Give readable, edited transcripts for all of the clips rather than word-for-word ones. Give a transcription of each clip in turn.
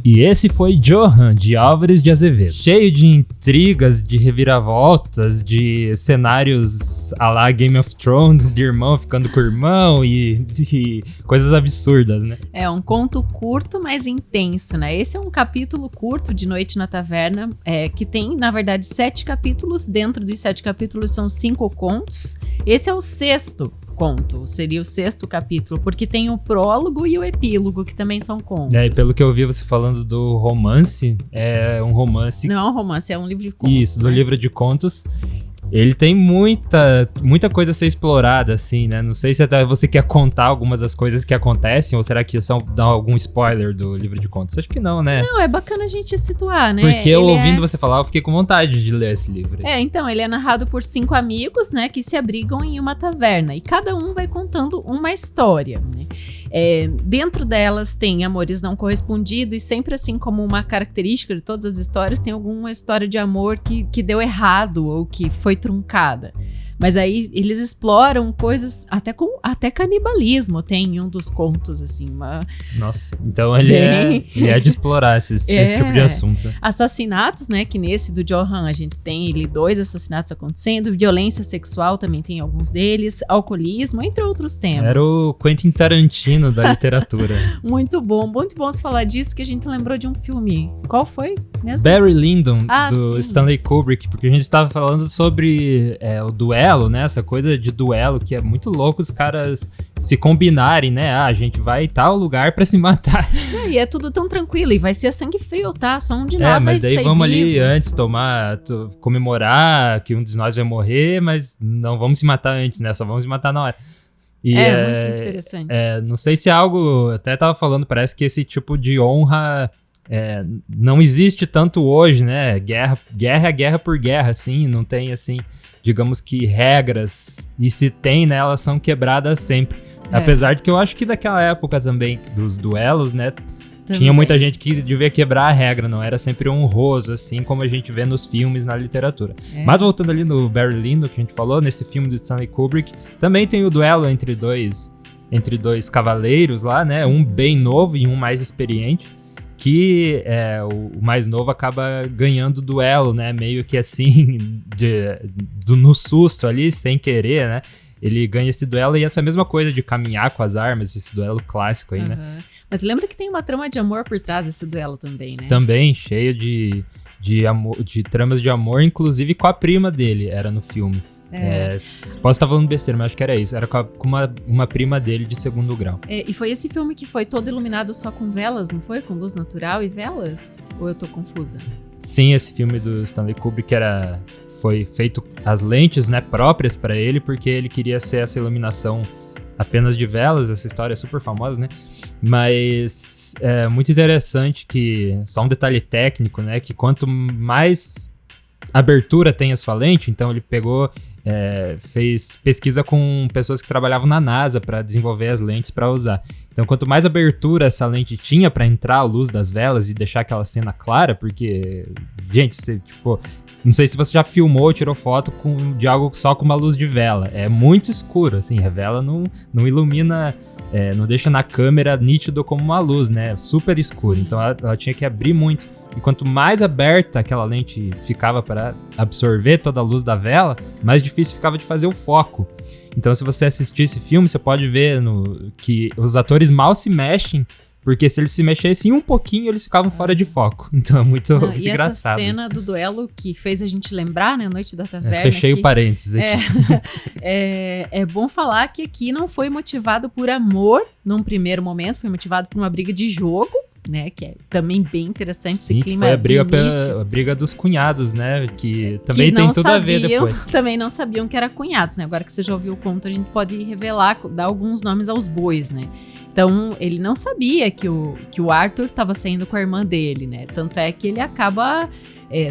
E esse foi Johan, de Álvares de Azevedo. Cheio de intrigas, de reviravoltas, de cenários à la Game of Thrones, de irmão ficando com irmão e de coisas absurdas, né? É um conto curto, mas intenso, né? Esse é um capítulo curto de Noite na Taverna, que tem, na verdade, 7 capítulos. Dentro dos 7 capítulos são 5 contos. Esse é o 6º conto, seria o 6º capítulo, porque tem o prólogo e o epílogo, que também são contos. E pelo que eu vi você falando do romance, é um romance... Não é um romance, é um livro de contos. Isso, do livro de contos. Ele tem muita coisa a ser explorada, assim, né? Não sei se até você quer contar algumas das coisas que acontecem, ou será que são dar algum spoiler do livro de contos? Acho que não, né? Não, é bacana a gente situar, né? Porque eu ouvindo você falar, eu fiquei com vontade de ler esse livro. Então, ele é narrado por 5 amigos, né, que se abrigam em uma taverna, e cada um vai contando uma história, né? Dentro delas tem amores não correspondidos, e sempre assim como uma característica de todas as histórias, tem alguma história de amor que deu errado ou que foi truncada. Mas aí eles exploram coisas até canibalismo, tem em um dos contos, assim, Nossa, então ele é de explorar esse tipo de assunto. Assassinatos, né, que nesse do Johan a gente tem 2 assassinatos acontecendo, violência sexual também tem alguns deles, alcoolismo, entre outros temas. Era o Quentin Tarantino da literatura. Muito bom se falar disso, que a gente lembrou de um filme. Qual foi mesmo? Barry Lyndon, do sim. Stanley Kubrick, porque a gente estava falando sobre o duelo, né? Essa coisa de duelo que é muito louco os caras se combinarem, né? A gente vai em tal lugar pra se matar. E é tudo tão tranquilo, e vai ser a sangue frio, tá? Só um de nós vai sair mas daí vamos vivo. ali antes comemorar que um de nós vai morrer, mas não vamos se matar antes, né? Só vamos se matar na hora. E muito interessante. Não sei se é algo... Até tava falando, parece que esse tipo de honra... não existe tanto hoje, né? Guerra é guerra por guerra, assim, não tem, assim, digamos que regras, e se tem, né, elas são quebradas sempre. Apesar de que eu acho que daquela época também, dos duelos, né, tinha muita gente que devia quebrar a regra, não era sempre honroso, assim como a gente vê nos filmes, na literatura. Mas voltando ali no Barry Lyndon, que a gente falou, nesse filme do Stanley Kubrick, também tem o duelo entre dois cavaleiros lá, né, um bem novo e um mais experiente, que o mais novo acaba ganhando o duelo, né? Meio que assim, no susto ali, sem querer, né? Ele ganha esse duelo e essa mesma coisa de caminhar com as armas, esse duelo clássico aí, né? Mas lembra que tem uma trama de amor por trás desse duelo também, né? Também, cheio de amor, de tramas de amor, inclusive com a prima dele, era no filme. Posso estar falando besteira, mas acho que era isso. Era com uma prima dele de 2º grau. E foi esse filme que foi todo iluminado só com velas, não foi? Com luz natural e velas? Ou eu tô confusa? Sim, esse filme do Stanley Kubrick foi feito as lentes, né, próprias para ele, porque ele queria ser essa iluminação apenas de velas. Essa história é super famosa, né? Mas é muito interessante que, só um detalhe técnico, né, que quanto mais abertura tem a sua lente, então ele pegou... fez pesquisa com pessoas que trabalhavam na NASA para desenvolver as lentes para usar. Então, quanto mais abertura essa lente tinha para entrar a luz das velas e deixar aquela cena clara, porque, gente, não sei se você já filmou ou tirou foto de algo só com uma luz de vela. É muito escuro, assim, a vela não ilumina, não deixa na câmera nítido como uma luz, né? Super escuro. Então, ela tinha que abrir muito. E quanto mais aberta aquela lente ficava para absorver toda a luz da vela, mais difícil ficava de fazer o foco. Então, se você assistir esse filme, você pode ver que os atores mal se mexem, porque se eles se mexessem um pouquinho, eles ficavam fora de foco. Então, é muito engraçado. E essa cena do duelo que fez a gente lembrar, né, Noite da Taverna... Fechei o parênteses aqui. É bom falar que aqui não foi motivado por amor, num primeiro momento, foi motivado por uma briga de jogo, né, que é também bem interessante. Sim, esse clima. Foi a briga dos cunhados, né, que também tem tudo a ver depois. Também não sabiam que era cunhados, né, agora que você já ouviu o conto, a gente pode revelar, dar alguns nomes aos bois, né. Então, ele não sabia que o Arthur estava saindo com a irmã dele, né, tanto é que ele acaba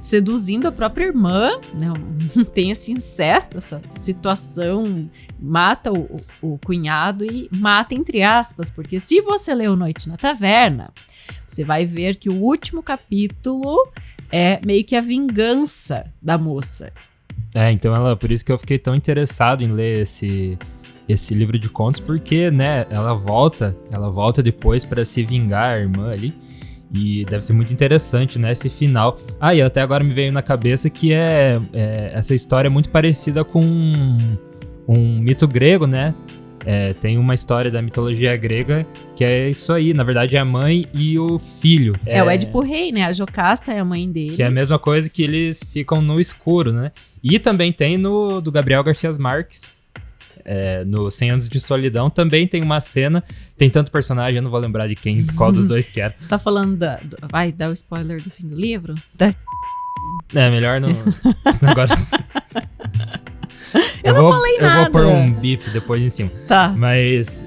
seduzindo a própria irmã, né, tem esse incesto, essa situação, mata o cunhado e mata entre aspas, porque se você leu Noite na Taverna, você vai ver que o último capítulo é meio que a vingança da moça. Então por isso que eu fiquei tão interessado em ler esse livro de contos, porque, né, ela volta depois para se vingar, a irmã ali, E deve ser muito interessante, né, esse final. E até agora me veio na cabeça que essa história é muito parecida com um mito grego, né? Tem uma história da mitologia grega que é isso aí, na verdade é a mãe e o filho. O Édipo Rei, né? A Jocasta é a mãe dele. Que é a mesma coisa que eles ficam no escuro, né? E também tem do Gabriel Garcia Marques, no 100 Anos de Solidão, também tem uma cena, tem tanto personagem, eu não vou lembrar de qual dos dois que era. Você tá falando vai dar o spoiler do fim do livro? Melhor não... Agora... Eu não falei nada. Eu vou pôr um bip depois em cima. Tá. Mas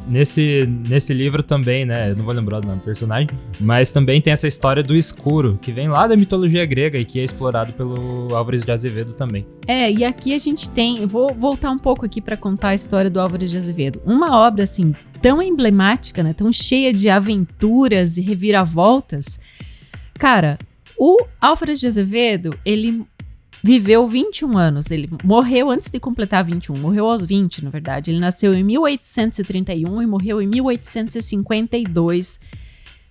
nesse livro também, né? Eu não vou lembrar do nome do personagem. Mas também tem essa história do escuro, que vem lá da mitologia grega e que é explorado pelo Álvares de Azevedo também. E aqui a gente tem... Eu vou voltar um pouco aqui pra contar a história do Álvares de Azevedo. Uma obra, assim, tão emblemática, né? Tão cheia de aventuras e reviravoltas. Cara, o Álvares de Azevedo, ele... viveu 21 anos, ele morreu antes de completar 21, morreu aos 20, na verdade. Ele nasceu em 1831 e morreu em 1852.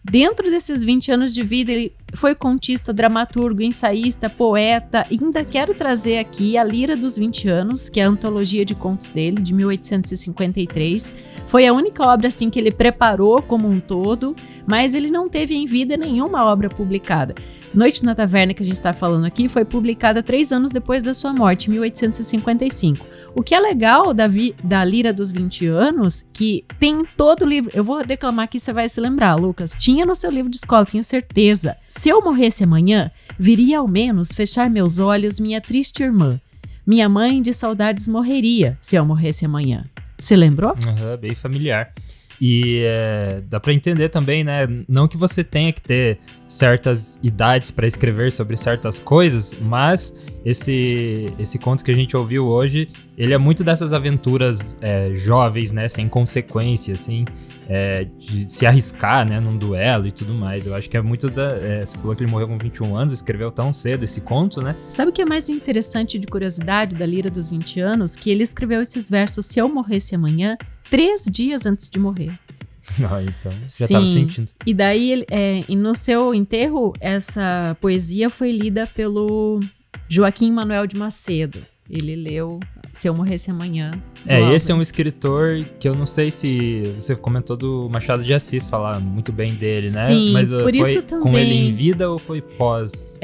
Dentro desses 20 anos de vida, ele foi contista, dramaturgo, ensaísta, poeta. E ainda quero trazer aqui a Lira dos 20 Anos, que é a antologia de contos dele, de 1853. Foi a única obra assim, que ele preparou como um todo, mas ele não teve em vida nenhuma obra publicada. Noite na Taverna, que a gente está falando aqui, foi publicada 3 anos depois da sua morte, em 1855. O que é legal da Lira dos 20 Anos, que tem todo o livro... Eu vou declamar aqui, você vai se lembrar, Lucas. Tinha no seu livro de escola, tenho certeza. Se eu morresse amanhã, viria ao menos fechar meus olhos minha triste irmã. Minha mãe de saudades morreria, se eu morresse amanhã. Você lembrou? Bem familiar. E dá pra entender também, né? Não que você tenha que ter certas idades pra escrever sobre certas coisas, mas esse conto que a gente ouviu hoje, ele é muito dessas aventuras jovens, né? Sem consequência, assim, de se arriscar, né? Num duelo e tudo mais. Eu acho que é muito você falou que ele morreu com 21 anos, escreveu tão cedo esse conto, né? Sabe o que é mais interessante de curiosidade da Lira dos 20 Anos? Que ele escreveu esses versos, se eu morresse amanhã, 3 dias antes de morrer. Então, já estava sentindo. E daí, e no seu enterro, essa poesia foi lida pelo Joaquim Manuel de Macedo. Ele leu Se Eu Morresse Amanhã. Esse é um escritor que eu não sei se você comentou do Machado de Assis, falar muito bem dele, né? Sim, mas por foi isso também. Com ele em vida ou foi pós?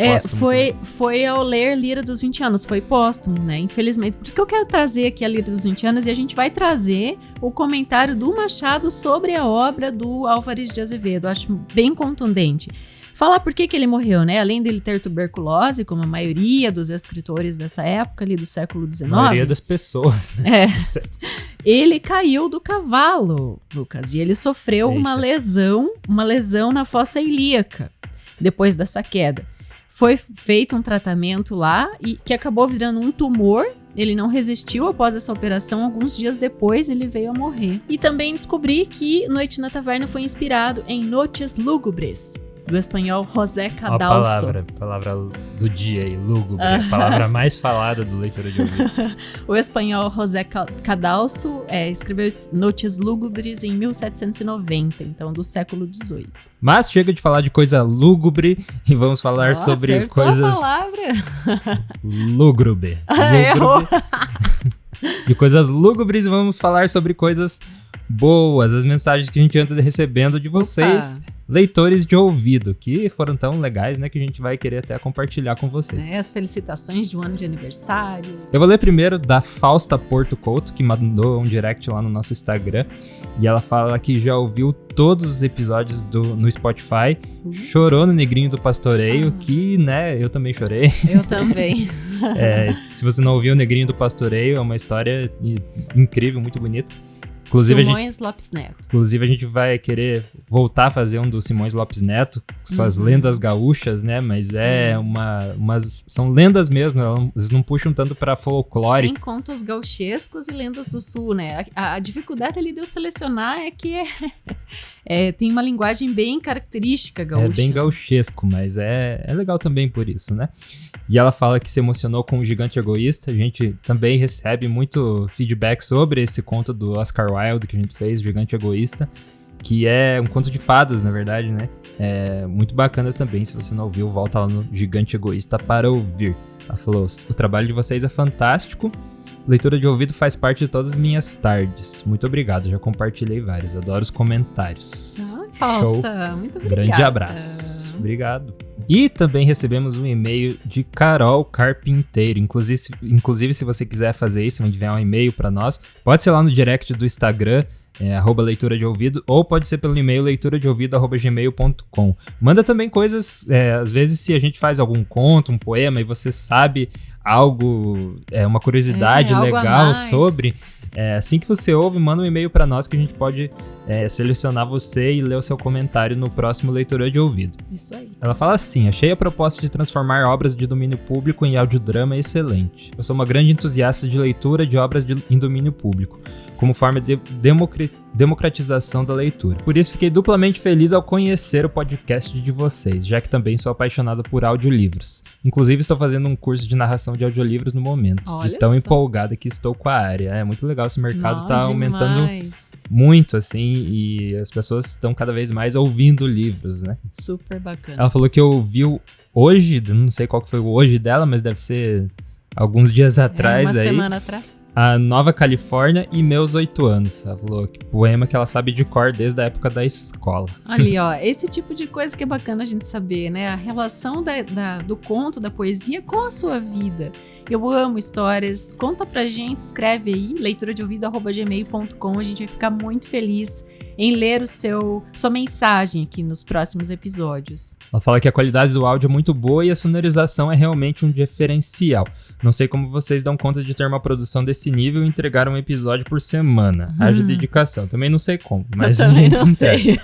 Foi ao ler Lira dos 20 Anos, foi póstumo, né? Infelizmente. Por isso que eu quero trazer aqui a Lira dos 20 Anos e a gente vai trazer o comentário do Machado sobre a obra do Álvares de Azevedo. Eu acho bem contundente. Falar por que ele morreu, né? Além dele ter tuberculose, como a maioria dos escritores dessa época ali do século XIX. A maioria das pessoas, né? Ele caiu do cavalo, Lucas, e ele sofreu uma lesão na fossa ilíaca depois dessa queda. Foi feito um tratamento lá e que acabou virando um tumor. Ele não resistiu após essa operação. Alguns dias depois, ele veio a morrer. E também descobri que Noite na Taverna foi inspirado em Noches Lúgubres, do espanhol José Cadalso. A palavra do dia aí, lúgubre, a palavra mais falada do Leitura de Ouvido. O espanhol José Cadalso escreveu Noches Lúgubres em 1790, então do século XVIII. Mas chega de falar de coisa lúgubre e vamos falar sobre coisas... a palavra! Lúgubre. Errou! De coisas lúgubres, vamos falar sobre coisas boas, as mensagens que a gente anda recebendo de vocês, leitores de ouvido, que foram tão legais, né, que a gente vai querer até compartilhar com vocês. As felicitações de um ano de aniversário. Eu vou ler primeiro da Fausta Porto Couto, que mandou um direct lá no nosso Instagram, e ela fala que já ouviu todos os episódios no Spotify, chorou no Negrinho do Pastoreio, que, né, eu também chorei. Eu também. Se você não ouviu o Negrinho do Pastoreio, é uma história incrível, muito bonita. Simões Lopes Neto. Inclusive, a gente vai querer voltar a fazer um do Simões Lopes Neto, suas lendas gaúchas, né? Mas são lendas mesmo, eles não puxam tanto pra folclore. Tem contos gauchescos e lendas do sul, né? A dificuldade ali de eu selecionar é que tem uma linguagem bem característica gaúcha. É bem gauchesco, mas é legal também por isso, né? E ela fala que se emocionou com o Gigante Egoísta. A gente também recebe muito feedback sobre esse conto do Oscar Wilde que a gente fez, Gigante Egoísta. que é um conto de fadas, na verdade, né? É muito bacana também, se você não ouviu, volta lá no Gigante Egoísta para ouvir. Ela falou, o trabalho de vocês é fantástico, leitura de ouvido faz parte de todas as minhas tardes. Muito obrigado, já compartilhei vários, adoro os comentários. Fausta, muito obrigada. Grande abraço, obrigado. E também recebemos um e-mail de Carol Carpinteiro. Inclusive, se você quiser fazer isso, enviar um e-mail para nós, pode ser lá no direct do Instagram, @leitura de ouvido, ou pode ser pelo e-mail leituradeouvido@gmail.com. Manda também coisas, às vezes se a gente faz algum conto, um poema, e você sabe algo, uma curiosidade legal sobre, assim que você ouve, manda um e-mail para nós que a gente pode selecionar você e ler o seu comentário no próximo Leitura de Ouvido. Isso aí. Ela fala assim, achei a proposta de transformar obras de domínio público em audiodrama excelente. Eu sou uma grande entusiasta de leitura de obras em domínio público, como forma de democratização da leitura. Por isso fiquei duplamente feliz ao conhecer o podcast de vocês, já que também sou apaixonado por audiolivros. Inclusive estou fazendo um curso de narração de audiolivros no momento, Olha de tão só. empolgada que estou com a área. É muito legal, esse mercado está aumentando Demais. muito, assim, e as pessoas estão cada vez mais ouvindo livros, né? Super bacana. Ela falou que ouviu hoje, não sei qual que foi o hoje dela, mas deve ser alguns dias atrás uma aí. semana atrás. A Nova Califórnia e Meus 8 Anos. Ela falou que poema que ela sabe de cor desde a época da escola. Ali, ó, esse tipo de coisa que é bacana a gente saber, né? A relação do conto, da poesia com a sua vida. Eu amo histórias. Conta pra gente, escreve aí, leituradeouvido@gmail.com. A gente vai ficar muito feliz em ler sua mensagem aqui nos próximos episódios. Ela fala que a qualidade do áudio é muito boa e a sonorização é realmente um diferencial. Não sei como vocês dão conta de ter uma produção desse nível e entregar um episódio por semana. Haja dedicação. Também não sei como, mas eu a também gente não sei.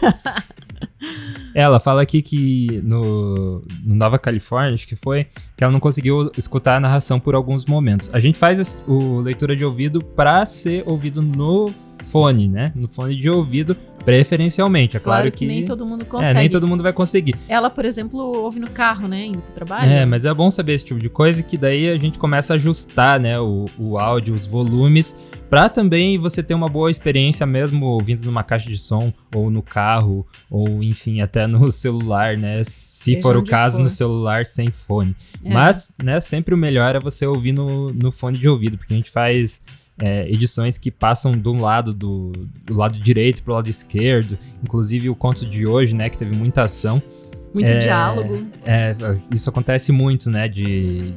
Ela fala aqui que no Nova Califórnia, acho que foi, que ela não conseguiu escutar a narração por alguns momentos. A gente faz o leitura de ouvido para ser ouvido no fone, né? No fone de ouvido, preferencialmente. É claro que nem todo mundo consegue. nem todo mundo vai conseguir. Ela, por exemplo, ouve no carro, né? Indo pro trabalho. Mas é bom saber esse tipo de coisa, que daí a gente começa a ajustar, né? O áudio, os volumes, pra também você ter uma boa experiência mesmo ouvindo numa caixa de som, ou no carro, ou enfim, até no celular, né? Se Seja for o onde caso, for. no celular sem fone. Mas, né, sempre o melhor é você ouvir no fone de ouvido, porque a gente faz edições que passam do lado direito pro lado esquerdo, inclusive o conto de hoje, né, que teve muita ação. Muito diálogo. Isso acontece muito, né, de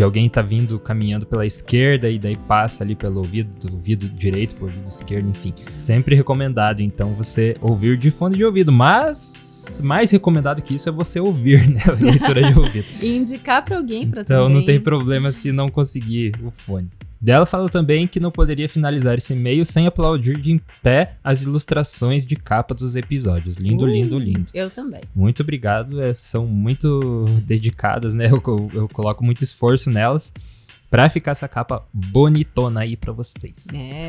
alguém tá caminhando pela esquerda e daí passa ali pelo do ouvido direito pro ouvido esquerdo, enfim. Sempre recomendado, então, você ouvir de fone de ouvido, mas mais recomendado que isso é você ouvir, né, a leitura de ouvido. E indicar pra alguém pra Então também. não tem problema se não conseguir o fone. Dela fala também que não poderia finalizar esse e-mail sem aplaudir de em pé as ilustrações de capa dos episódios. Lindo, lindo, lindo. Eu também. Muito obrigado, são muito dedicadas, né? Eu coloco muito esforço nelas pra ficar essa capa bonitona aí pra vocês.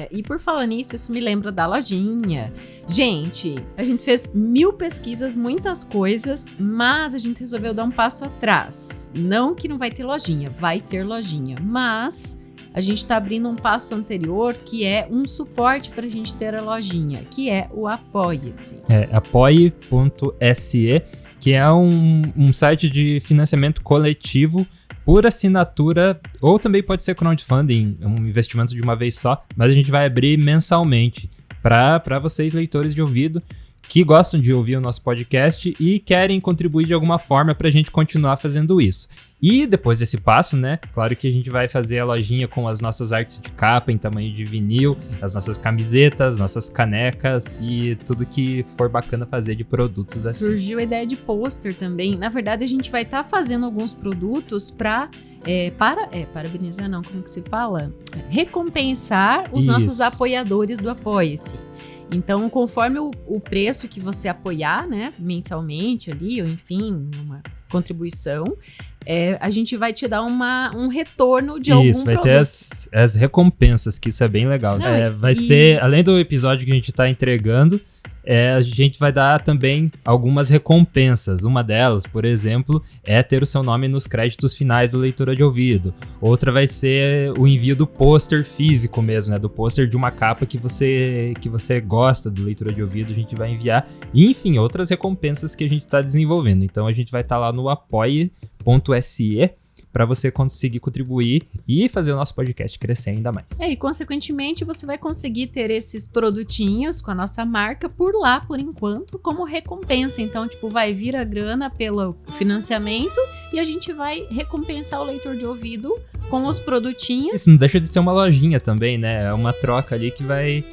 E por falar nisso, isso me lembra da lojinha. Gente, a gente fez 1000 pesquisas, muitas coisas, mas a gente resolveu dar um passo atrás. Não que não vai ter lojinha, vai ter lojinha, mas a gente tá abrindo um passo anterior, que é um suporte pra gente ter a lojinha, que é o Apoie-se. Apoie.se, que é um site de financiamento coletivo por assinatura, ou também pode ser crowdfunding, um investimento de uma vez só, mas a gente vai abrir mensalmente para vocês, leitores de ouvido, que gostam de ouvir o nosso podcast e querem contribuir de alguma forma para a gente continuar fazendo isso. E depois desse passo, né, claro que a gente vai fazer a lojinha com as nossas artes de capa em tamanho de vinil, as nossas camisetas, nossas canecas e tudo que for bacana fazer de produtos assim. Surgiu a ideia de pôster também. Na verdade, a gente vai estar fazendo alguns produtos para parabenizar, não, como que se fala? Recompensar os nossos apoiadores do Apoie-se. Então, conforme o preço que você apoiar, né, mensalmente ali, ou enfim, uma contribuição, a gente vai te dar um retorno de algum produto. Isso, vai ter as recompensas, que isso é bem legal. Não, Vai ser, além do episódio que a gente tá entregando, a gente vai dar também algumas recompensas. Uma delas, por exemplo, é ter o seu nome nos créditos finais do Leitura de Ouvido. Outra vai ser o envio do pôster físico mesmo, né? Do pôster de uma capa que você gosta do Leitura de Ouvido, a gente vai enviar. E, enfim, outras recompensas que a gente está desenvolvendo. Então a gente vai estar lá no apoie.se para você conseguir contribuir e fazer o nosso podcast crescer ainda mais. E consequentemente você vai conseguir ter esses produtinhos com a nossa marca por lá, por enquanto, como recompensa. Então, vai vir a grana pelo financiamento e a gente vai recompensar o leitor de ouvido com os produtinhos. Isso não deixa de ser uma lojinha também, né? É uma troca ali que vai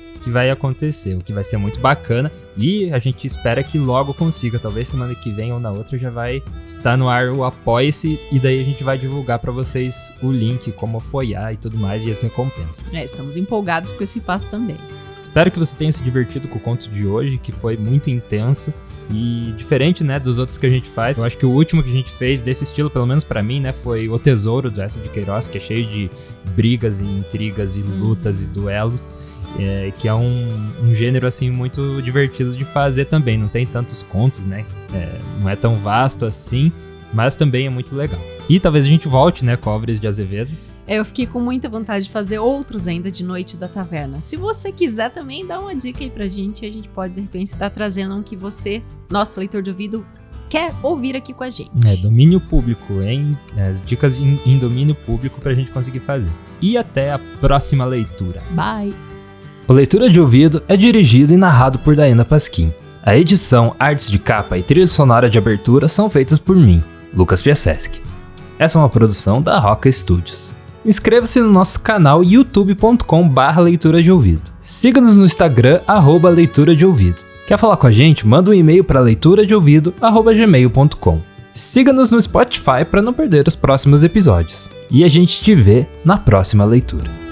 acontecer, o que vai ser muito bacana, e a gente espera que logo consiga, talvez semana que vem ou na outra já vai estar no ar o Apoie-se, e daí a gente vai divulgar para vocês o link, como apoiar e tudo mais, e as recompensas. Estamos empolgados com esse passo também. Espero que você tenha se divertido com o conto de hoje, que foi muito intenso e diferente, né, dos outros que a gente faz. Eu acho que o último que a gente fez desse estilo, pelo menos pra mim, né, foi O Tesouro, do Eça de Queiroz, que é cheio de brigas e intrigas e lutas e duelos. Que é um gênero assim muito divertido de fazer também, não tem tantos contos, né? Não é tão vasto assim, mas também é muito legal. E talvez a gente volte, né, com Álvares de Azevedo. Eu fiquei com muita vontade de fazer outros ainda de Noite da Taverna. Se você quiser também, dá uma dica aí pra gente, a gente pode de repente estar trazendo um que você, nosso leitor de ouvido, quer ouvir aqui com a gente. Domínio público, hein? As dicas em domínio público pra gente conseguir fazer. E até a próxima leitura. Bye! O Leitura de Ouvido é dirigido e narrado por Daina Pasquim. A edição, artes de capa e trilha sonora de abertura são feitas por mim, Lucas Piasecki. Essa é uma produção da Roca Studios. Inscreva-se no nosso canal youtube.com/leitura de ouvido. Siga-nos no Instagram, @leitura de ouvido. Quer falar com a gente? Manda um e-mail para leituradeouvido@gmail.com. Siga-nos no Spotify para não perder os próximos episódios. E a gente te vê na próxima leitura.